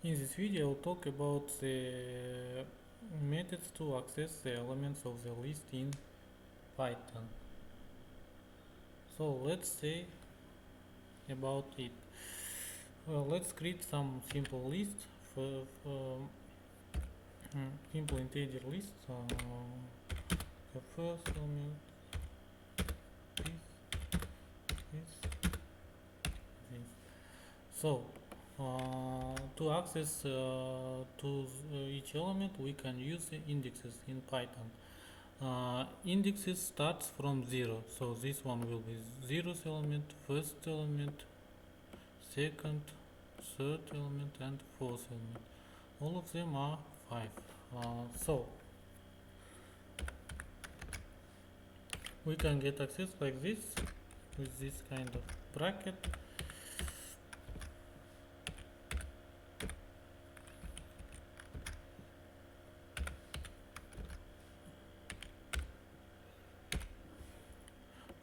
In this video, I'll talk about the methods to access the elements of the list in Python. So let's say about it. Let's create some simple list for simple integer list. The first element is this. So to access to each element, we can use the indexes in Python. Indexes starts from 0, so this one will be 0th element, first element, second, third element, and fourth element. All of them are 5. So we can get access like this with this kind of bracket.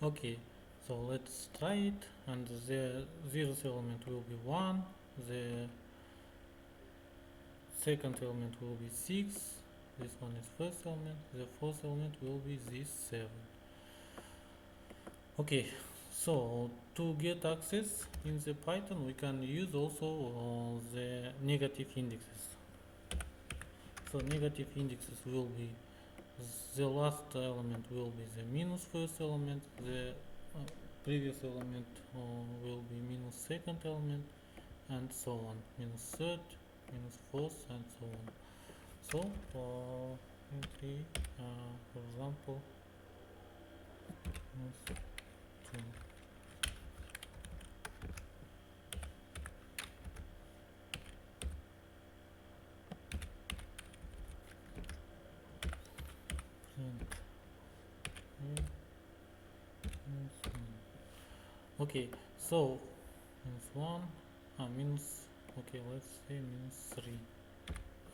Okay, so let's try it, and the 0th element will be 1, the second element will be 6, this one is first element, the fourth element will be this 7. Okay, so to get access in the Python, we can use also the negative indexes. So negative indexes will be the last element will be the minus first element, the previous element will be minus second element, and so on, minus third, minus fourth, and so on. So for example, minus 2. Okay, so minus 1, minus, okay, let's say minus 3.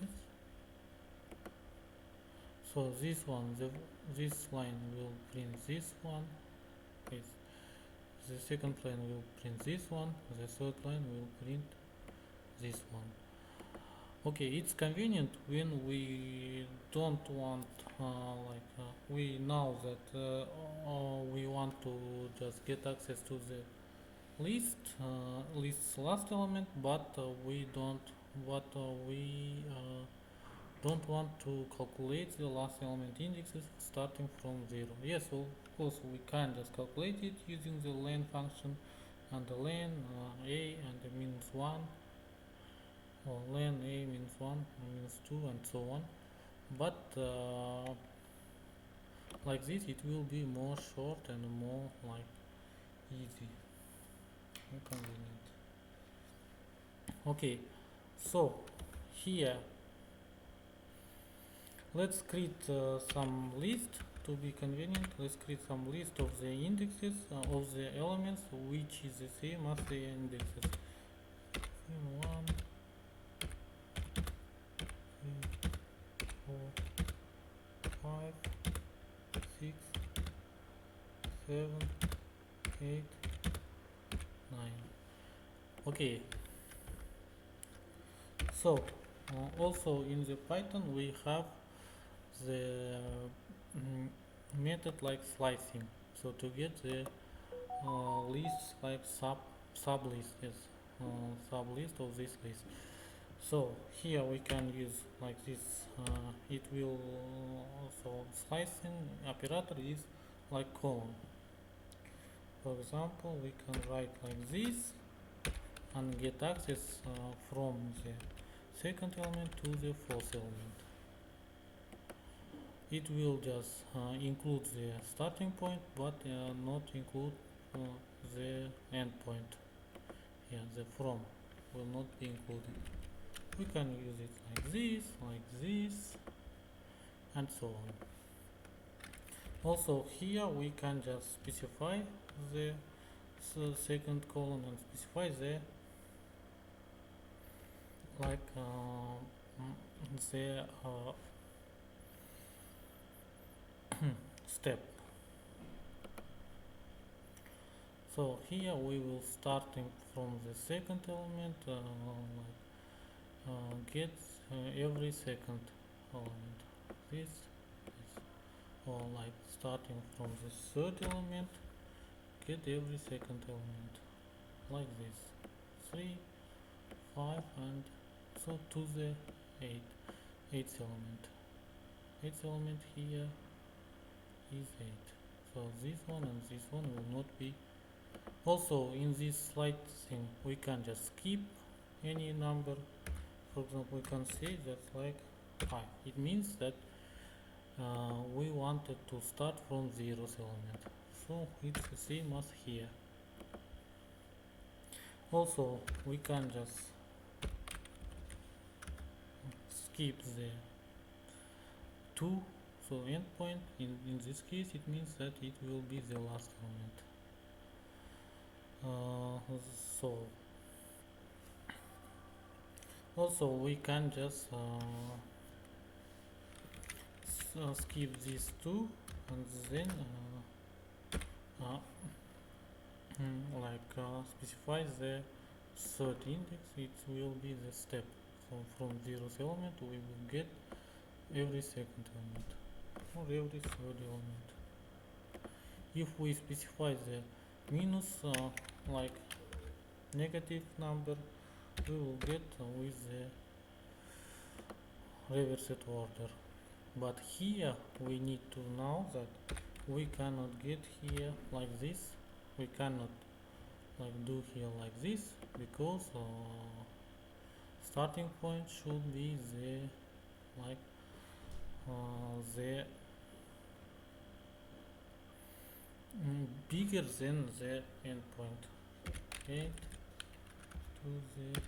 Yes. So this one, this line will print this one. Yes. The second line will print this one. The third line will print this one. Okay, it's convenient when we don't want we know that we want to just get access to the list's last element, but we don't want to calculate the last element indexes starting from 0. Yes, of course we can just calculate it using the len function, and the len a and the minus 1, or len a minus 1, minus 2, and so on. But like this it will be more short and more like easy and convenient. Okay, so here let's create some list to be convenient. Let's create some list of the indexes of the elements which is the same as the indexes. 1, 3, 4, 5, 6, 7, 8, 9. Okay, so also in the Python we have the method like slicing. So to get the lists like sub list, yes, sub list of this list. So here we can use like this. It will also slicing operator is like column. For example, we can write like this and get access from the second element to the fourth element. It will just include the starting point, but not include the end point. Yeah, the from will not be included. We can use it like this, and so on. Also here we can just specify the second column and specify the the step. So here we will starting from the second element, get every second element. This, or like starting from the third element, get every second element, like this, 3, 5, and so to the 8th element. 8th element here is 8. So this one and this one will not be. Also, in this slide thing, we can just skip any number. For example, we can say that's like 5. It means that we wanted to start from 0th element. So it's the same as here. Also, we can just skip the 2. So endpoint, in this case, it means that it will be the last element. So also we can just skip these 2 and then specify the third index. It will be the step. So from 0th element we will get every second element or every third element. If we specify the minus like negative number, we will get with the reversed order. But here we need to know that we cannot get here like this. We cannot like do here like this, because starting point should be the like the bigger than the endpoint. 8 to the 2.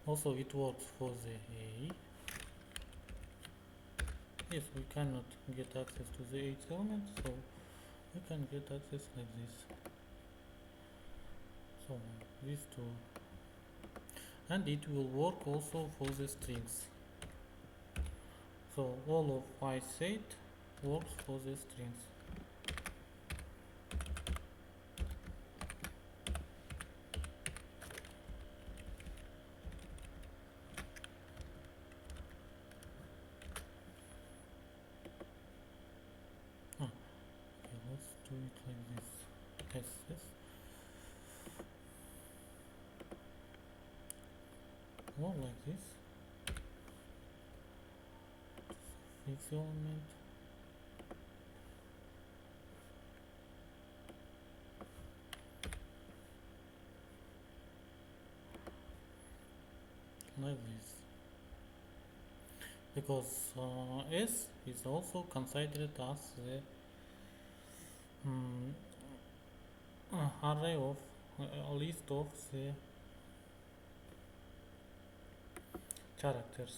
Also it works for the A. Yes, we cannot get access to the 8th element, so we can get access like this. So these two. And it will work also for the strings. So all of I said works for the strings. Okay, let's do it like this. Yes. Or like this. Fixed element. Like this. Because S is also considered as the array of a list of the characters.